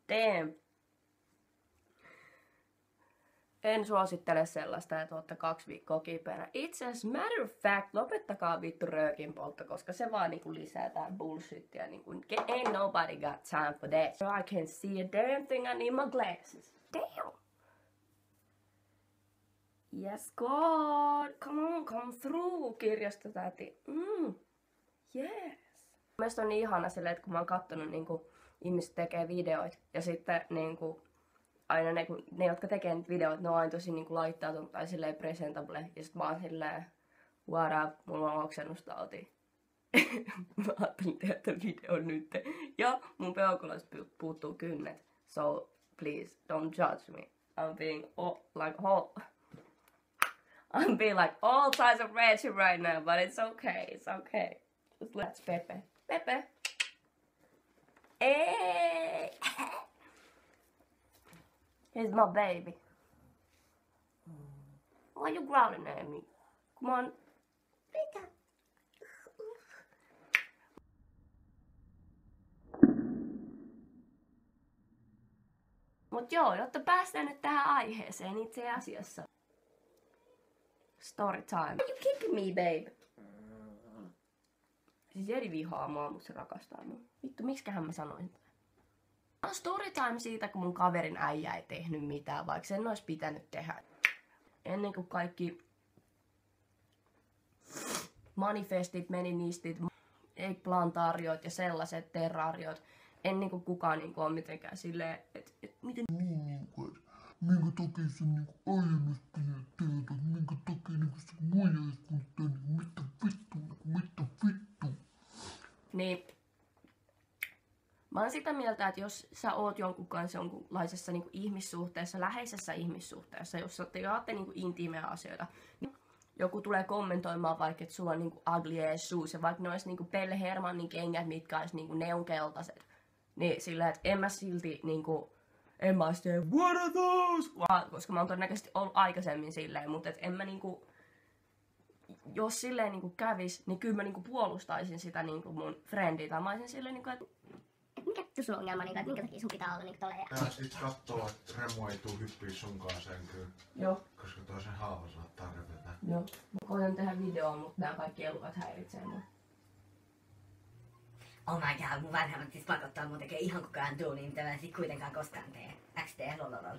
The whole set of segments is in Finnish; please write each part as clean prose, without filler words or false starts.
damn. En suosittele sellaista, että ootte 2 viikkoa kipeänä. Itse asiassa, matter of fact, lopettakaa vittu röökin poltto, koska se vaan niinku lisää tää bullshittia. Niinku, ain't nobody got time for that. So I can't see a damn thing, I need my glasses. Damn! Yes, God! Come on, come through, kirjastotäti. Yes! Mielestäni on niin ihana silleen, että kun mä oon kattonut niinku, ihmiset tekee videoita ja sitten niinku, aina ne, jotka tekee niitä videoita, ne on aina tosi niinku laittautunut tai silleen presentable. Ja sit mä oon silleen, what up, mulla on oksennustauti. Mä ajattelin tehdä tämän videon nyt. Ja mun peukaloista puuttuu kynnet. So please, don't judge me. I'm being like all types of ratchet right now, but it's okay, it's okay. Just let's Pepe. Pepe! Hey! Here's my baby. Why you growling at me? Come on. Pika. Mut joo, jotta päästään nyt tähän aiheeseen itse asiassa. Story time. You kicking me, babe? Siis Jedi vihaa mua, mut se rakastaa mua. Vittu, miksiköhän mä sanoin tätä? Story time siitä, kun mun kaverin äijä ei tehnyt mitään, vaikka sen olisi pitänyt tehdä. Ennen kuin kaikki manifestit, meninistit, plantaariot ja sellaiset terraariot, ennen kuin kukaan niinku on mitenkään silleen, että miten minkä takia se niinku aiemmassa pitää tehdä, minkä takia niinku se muijaisi mun tänne, mitä vittu. Niin. Mä oon sitä mieltä, että jos sä oot jonkun kanssa jonkunlaisessa niinku ihmissuhteessa, läheisessä ihmissuhteessa, jos te jaatte niinku intiimejä asioita, niin joku tulee kommentoimaan vaikka, että sulla on niinku ugly ass shoes, ja vaikka ne olisi niinku Pelle Hermannin kengät, mitkä olisi niinku neonkeltaiset, niin sillä, että en mä silti niinku, en mä sitten, what are those? Koska mä oon todennäköisesti ollut aikaisemmin silleen, mutta et en mä niinku, jos silleen niinku kävis, niin kyllä mä niinku puolustaisin sitä niinku mun friendiä, tai mä olisin silleen niinku, että mikä sun ongelma, että minkä takia sun pitää olla tolleen? Ja sit kattoo, että Remu ei tuu hyppii sunkaan sänkyyn. Joo. Koska toisen haava saattaa repetä. Joo. Mä koitan tehdä videoa, mutta nämä kaikki elukat häiritsee mua. Oh my god, mun vanhemmat siis pakottaa mun tekee ihan koko ajan duunia, mitä mä en sit kuitenkaan koskaan tee. XD, lololol.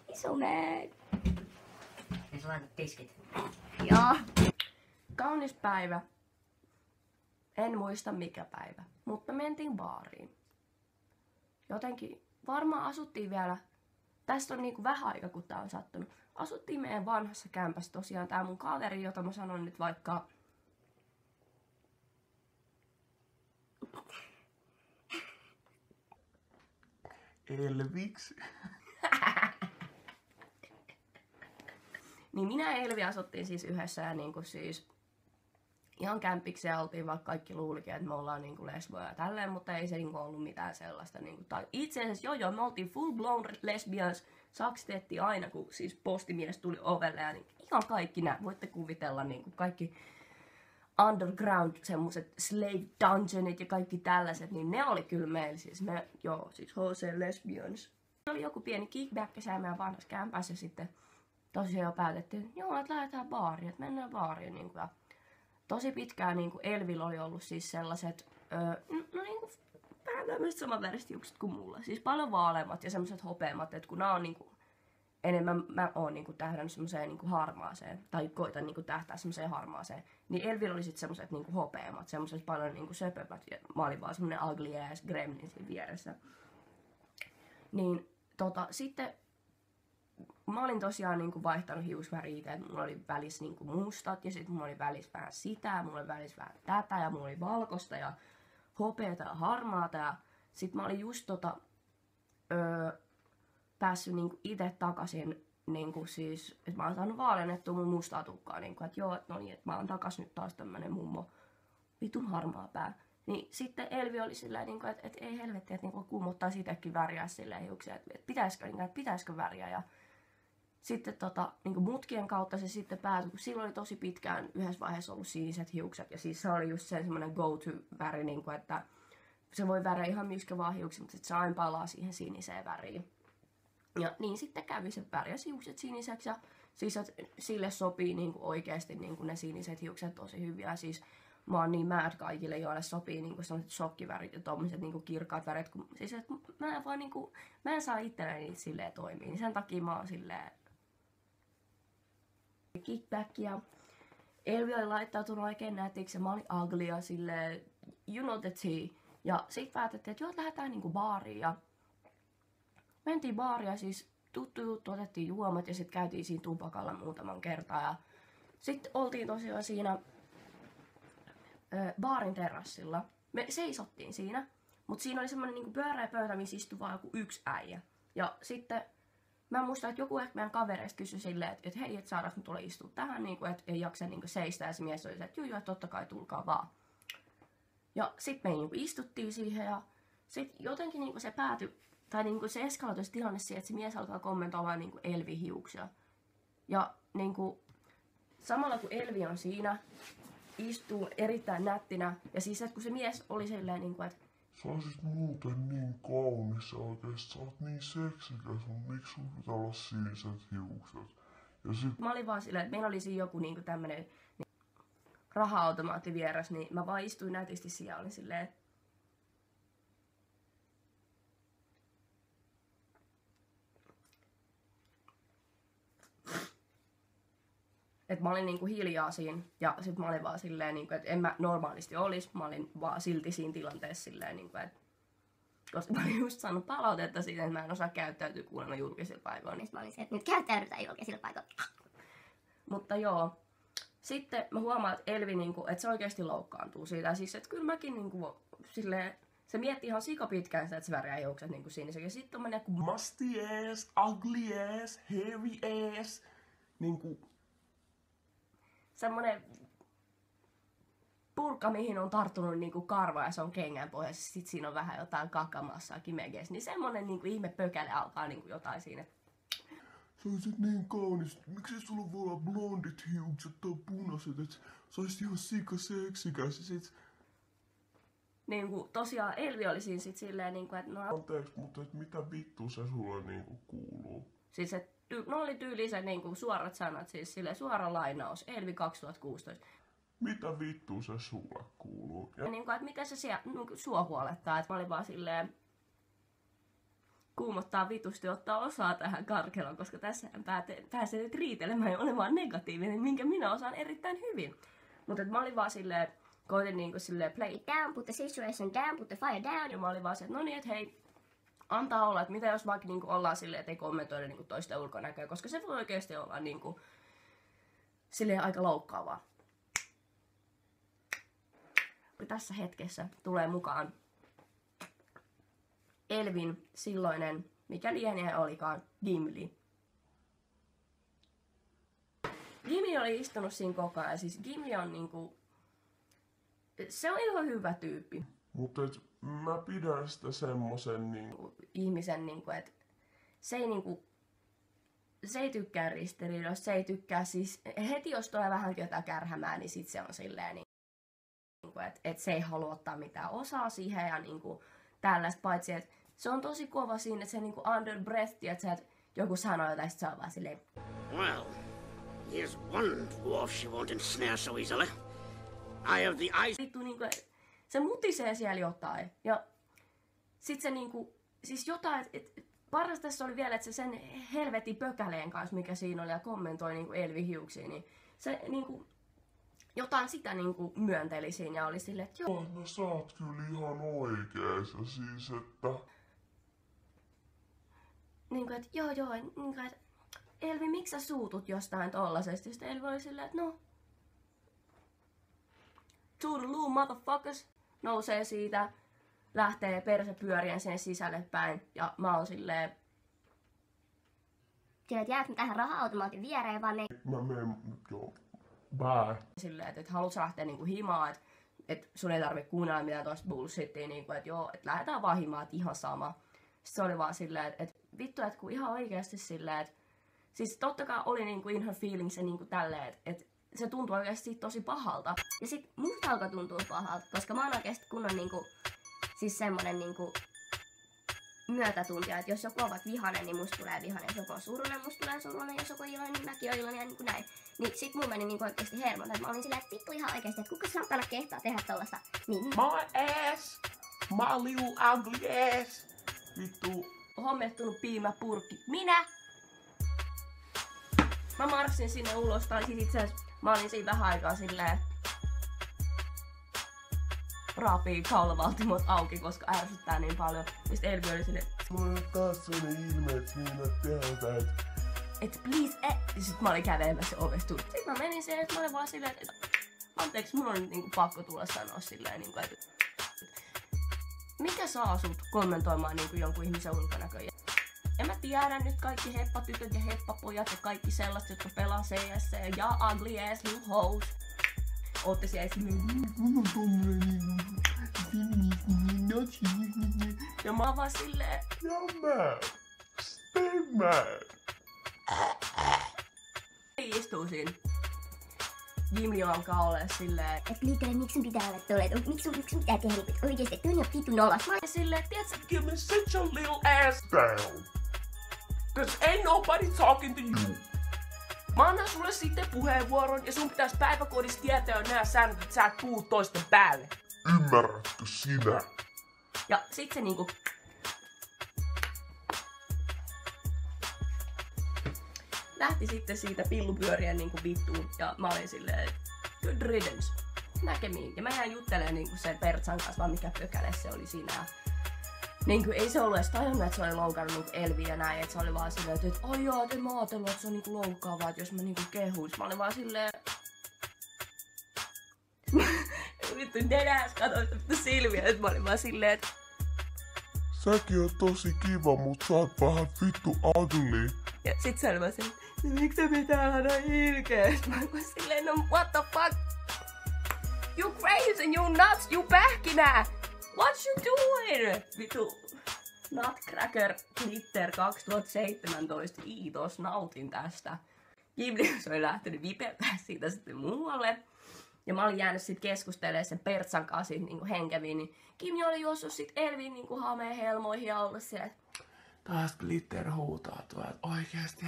He's so mad. Ja sä laitat tiskit. Joo. Kaunis päivä. En muista mikä päivä, mutta mentiin baariin. Jotenkin varmaan asuttiin vielä, tästä on niinku vähän aika kun tää on sattunut. Asuttiin meidän vanhassa kämpässä tosiaan tää mun kaveri, jota mä sanon nyt vaikka Elviksi. niin minä ja Elvi asuttiin siis yhdessä ja niinku siis ihan kämpikseen oltiin, vaikka kaikki luulikin, että me ollaan niinku lesboja ja tälleen, mutta ei se niinku ollut mitään sellaista. Niinku, tai itse asiassa joo, me oltiin full blown lesbians, saksitettiin aina, kun siis postimies tuli ovelle ja niin, ihan kaikki nämä, voitte kuvitella niinku kaikki underground semmoset slave dungeonit ja kaikki tällaiset, niin ne oli kyllä meillä siis, siis HC Lesbians. Oli joku pieni kickback siellä meidän vanhassa kämpässä ja sitten tosiaan jo päätettiin, että joo, että lähdetään baariin, että mennään baariin niinku ja tosi pitkään niinku Elvillä oli ollut siis sellaiset, no niinku vähän tämmöiset samanväriset hiukset kuin mulla. Siis paljon vaaleammat ja semmoiset hopeammat, että kun nää on niinku, enemmän mä oon niinku tähdännyt semmoseen niinku harmaaseen, tai koitan niinku tähtää semmoseen harmaaseen. Niin Elvillä oli sit semmoset niinku hopeammat, semmoset paljon niinku söpömät, ja mä olin vaan semmonen ugly ass gremlin siinä vieressä. Niin sitten mä olin tosiaan niinku vaihtanut hiusväriä, että mulla oli välissä niinku mustat ja sitten mulla oli välissä vähän sitä, mulla oli välissä vähän tätä ja mulla oli valkoista ja hopeata ja harmaata ja sit mä olin just päässyt niinku ite takaisin niinku siis, että mä oon saanut vaalennettua mun mustaa tukkaa niinku, että joo, että no niin, että mä oon takas nyt taas tämmönen mummo vitun harmaa pää. Niin sitten Elvi oli silleen, niinku, että ei helvetti, että niinku kuumottais itekin väriä silleen hiuksia, että pitäisikö väriä ja sitten niinku mutkien kautta se sitten päätyi, kun silloin oli tosi pitkään yhdessä vaiheessa ollut siniset hiukset ja siis se oli just se semmoinen go-to väri, niinku, että se voi väriä ihan myyskä vaan hiukset, mutta sit se aina palaa siihen siniseen väriin. Ja niin sitten kävi, se värjäsi hiukset siniseksi ja siis sille sopii niinku oikeesti niinku ne siniset hiukset tosi hyviä. Siis mä oon niin mad kaikille, joille sopii niinku sellaiset shokkivärit ja tommoset niinku kirkkaat värit. Siis et mä en saa itselleni niitä silleen toimia, niin sen takia mä oon silleen kickback ja Elvi oli laittautunut oikein nätiksi ja mä olin ugly ja silleen you know the tea. Ja sit päätettiin, että joo, lähdetään niinku baariin ja mentiin baariin ja siis tuttu juttu, otettiin juomat ja sit käytiin siinä tupakalla muutaman kertaa ja sit oltiin tosiaan siinä baarin terassilla. Me seisottiin siinä, mutta siinä oli semmonen niinku pyöreä pöytä, missä istui vaan joku yksi äijä. Ja sitten mä muistan, että joku ehkä meidän kavereista kysyi silleen, että hei, et saadaanko me tulla istua tähän, niinku, että ei jaksa niinku seistä. Ja se mies oli se, että joo, totta kai tulkaa vaan. Ja sit me niinku istuttiin siihen ja sit jotenkin niinku se päätyi, tai niinku se eskaloitui se tilanne siihen, että se mies alkaa kommentoimaan niinku Elvin hiuksia. Ja niinku samalla kun Elvi on siinä, istuu erittäin nättinä. Ja siis että kun se mies oli silleen niinku, että sä olisit muuten niin kaunis ja oikeesti sä oot niin seksikäs, mutta miksi sun pitää olla siniset hiukset? Ja sit mä olin vaan silleen, että meillä oli siinä joku niinku tämmönen raha-automaatti vieras, niin mä vaan istuin nätisti siellä ja olin silleen, että mä olin niinku hiljaa siinä ja sit mä olin vaan silleen, niinku, että en mä normaalisti olis, mä olin vaan silti siinä tilanteessa silleen, niinku, että koska mä olin just saanut palautetta siitä, että mä en osaa käyttäytyä kuulemma julkisilla paikoilla, niin Mä olin se, että nyt käyttäydytään julkisilla paikoilla. mutta joo. Sitten mä huomaan, että Elvi, niinku, että se oikeasti loukkaantuu siitä. Siis, että kyllä mäkin niinku, silleen, se mietti ihan sikapitkään sitä, että se värjää hiukset niinku sinisen. Ja sitten tommonen joku musty ass, ugly ass, hairy ass, niinku semmonen purkka, mihin on tarttunut niinku karva ja se on kengän pohjassa. Sit siinä on vähän jotain kakamassaakin meges. Niin semmonen niinku ihme pökäle alkaa niinku jotain siinä. sä olisit niin kaunis. Miksi sulla voi olla blondit hiukset tai punaiset, et sä olisit ihan sikaseksikäs ja sit Niinku tosiaan Elvi oli siinä sit silleen niinku, että no anteeksi, mutta et mitä vittu se sulle niinku kuuluu? siis et, no oli tyyliset niinku suorat sanat, siis silleen suora lainaus. Elvi 2016. Mitä vittu se sulle kuuluu? Ja Ja niinku, että miten se siellä niinku, sua huolettaa, että mä olin vaan silleen kuumottaa vitusti ottaa osaa tähän karkeloon, koska tässä pääsee nyt riitelemään ja olemaan negatiivinen, minkä minä osaan erittäin hyvin. Mutta mä olin vaan silleen, koitin niinku silleen play it down, put the situation down, put the fire down, ja mä olin vaan silleen, että no niin, että hei, antaa olla, että mitä jos vaikka niinku ollaan silleen, että ei kommentoida niinku toista ulkonäköä, koska se voi oikeasti olla niinku silleen aika loukkaavaa. Tässä hetkessä tulee mukaan Elvin silloinen, mikä lienee olikaan, Gimli. Gimli oli istunut siinä koko ajan, siis Gimli on niinku, se on ihan hyvä tyyppi. mutta et mä pidän sitä semmosen niinku Ihmisen niinku, että se ei niinku, se ei tykkää ristiriidoista, se ei tykkää siis, heti jos tulee vähänkin jotain kärhämää, niin sit se on silleen niinku, että et se ei halua ottaa mitään osaa siihen ja niinku tällaista, paitsi että se on tosi kova siinä, että se niinku under breath, että joku sanoo jotain, sit se on vaan silleen, Well, here's one dwarf she won't ensnare so easily. I have the eyes. vittu niinku, se mutisee siellä jotain. Ja sit se niinku, siis jotain, paras tässä oli vielä, että se sen helvetin pökäleen kanssa, mikä siinä oli ja kommentoi niinku Elvi hiuksiin, niin se niinku, jotain sitä niinku myönteli siinä ja oli silleen, että joo. no sä oot kyllä ihan oikees ja siis että Niinku, että joo, niinku, että Elvi, miksi sä suutut jostain tollasesta? Ja sitten Elvi oli silleen, että no, toodaloo motherfuckers, nousee siitä, lähtee perse pyörien sen sisälle päin ja mä oon silleen, Tiedät, jäätkö tähän raha-automaatin viereen, vaan ne mä menen joo bye. silleen, että haluat sä lähteä niinku himaan, että sun ei tarvitse kuunnella mitään toista bullshittia, niinku, että joo, että lähdetään vaan himaan, että ihan sama. Sitten se oli vaan silleen, että vittu, että kun ihan oikeasti silleen, että siis totta kai oli niinku in her feelings ja niinku tälleen, että se tuntui oikeasti tosi pahalta. Ja sit musta alkoi tuntua pahalta, koska mä oon oikeasti kunnon niinku siis semmonen niinku myötätuntia, että jos joku on vaikka vihanen, niin musta tulee vihanen. Jos joku on surunen, musta tulee surunen. Jos joku on iloinen, niin mäkin oon iloinen ja niinku näin. Niin sit mun meni niinku oikeesti hermon. Että mä olin silleen, että vittu ihan oikeesti, että kuka saatana kehtaa tehdä tollasta. Niin. My ass! My little ugly ass! Vittu. Hommettunut piimäpurkki. Minä! Mä marssin sinne ulos, tai siis itse asiassa mä olin siinä vähän aikaa silleen raapii kaulavaltimot auki, koska ärsyttää niin paljon. Ja sit Elvi oli silleen, Mulla on taas sellainen ilme, että minä tehdään. et please, Ja sit mä olin kävelemässä ovesta. Sit mä menin siihen, että mä olin vaan silleen, että anteeksi, mun on nyt niinku pakko tulla sanoa silleen, niinku, että mikä saa sut kommentoimaan niinku jonkun ihmisen ulkonäköjä? Ja mä tiedän nyt kaikki heppatytöt ja heppapojat ja kaikki sellaiset, jotka pelaa CS ja ugly ass little hoes. Ootte siellä silleen, Mulla on tommonen ja mä oon vaan silleen, You're mad. Stay mad. istuu siinä. Gimli alkaa olla silleen, Et liikaa, miksi sun pitää olla tolleen? Miksi sun pitää tehdä niinku oikeesti? Toi on jo vittu nolas. mä olin silleen, tiiätsä, Give me sit your little ass down. Cause ain't nobody talking to you. mä annan sulle sitten puheenvuoron ja sun pitäis päiväkodissa tietää nää säännöt, että sä et puhu toisten päälle. Ymmärrätkö sinä? Ja sit se niinku lähti sitten siitä pillupyörien niinku vittuun ja mä olin silleen, good riddance, näkemiin. Ja mä jäin juttelemaan niinku sen Pertsan kanssa, vaan mikä pökäle se oli siinä. Ja niinku ei se ollut edes tajunnut, että se oli loukannut niinku Elviä ja näin, että se oli vaan silleen, että ai jaa, et en mä ajatellut, että se on niinku loukkaavaa, että jos mä niinku kehuis. Mä olin vaan silleen, vittu nenäs katsoin sitä vittu silmiä, että mä olin vaan silleen, että Säkin on tosi kiva, mut sä oot vähän vittu ugly. ja sit se oli vaan silleen, no miksi se pitää olla noin ilkeä? Mä olin vaan silleen, no what the fuck? You crazy, you nuts, you pähkinä! What you doing? Vitu Nutcracker Glitter 2017, kiitos, nautin tästä. Gimli oli lähtenyt vipertää siitä sitten muualle. Ja mä olin jäänyt sit keskustelemaan sen Pertsan kanssa niinku henkeviin, niin Gimli oli juossut sit Elviin niinku hameen helmoihin ja ollut siellä, että Taas Glitter huutaa tuolta oikeesti.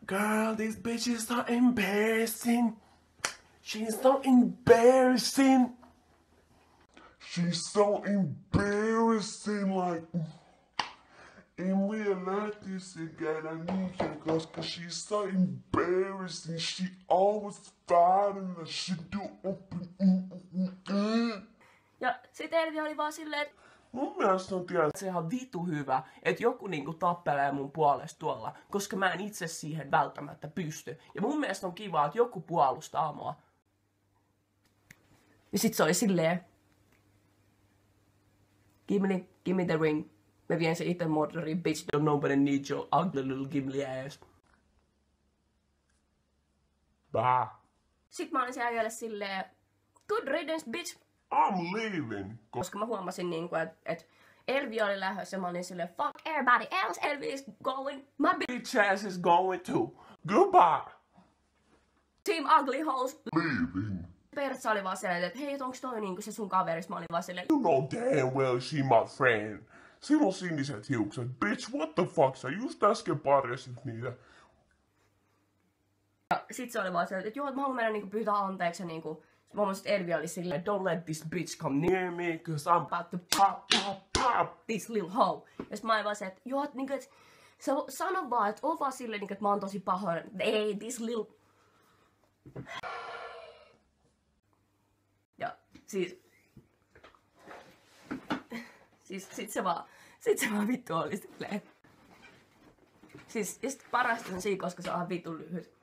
Girl, this bitch is so embarrassing. She's so embarrassing. She's so embarrassing, like... En vielä lähtisikään niinkään, koska she's so embarrassing. She always fighting the shit do. ja sit Elvi oli vaan silleen, että Mun mielestä on tiedä, että se ihan vitu hyvä, että joku niinku tappelee mun puolesta tuolla, koska mä en itse siihen välttämättä pysty. Ja mun mielestä on kiva, että joku puolustaa mua. Ja sit se oli silleen, Gimli, give me the ring. Mä vien se itse Mordoriin, bitch, don't nobody need your ugly little Gimli ass. Bye. Sit mä olin siellä vielä silleen, good riddance, bitch. I'm leaving. Koska mä huomasin niinku, että Elvi oli lähdössä ja mä olin silleen, fuck everybody else, Elvi is going, my Bitch ass is going too. Goodbye. team ugly hoes. Leaving. Pertsa oli vaan silleen, että hei, onks toi niinku se sun kaveris? Mä olin vaan silleen, You know damn well she my friend. Sillä on siniset hiukset. Bitch, what the fuck? Sä just äsken parjasit niitä. ja sit se oli vaan silleen, että joo, mä haluan mennä niinku pyytää anteeksi ja niinku, mä huomasin, että Elvi oli silleen, Don't let this bitch come near me, cause I'm about to pop, pop, pop. this little hoe. Ja sit mä olin vaan se, että joo, että niinku, et, sano vaan, että oo vaan silleen, niinku, että mä oon tosi pahoin. Ei, this little... Ja siis sit se vaan vittu oli silleen. Siis, ja sit parasta on siinä, koska se on vittu lyhyt.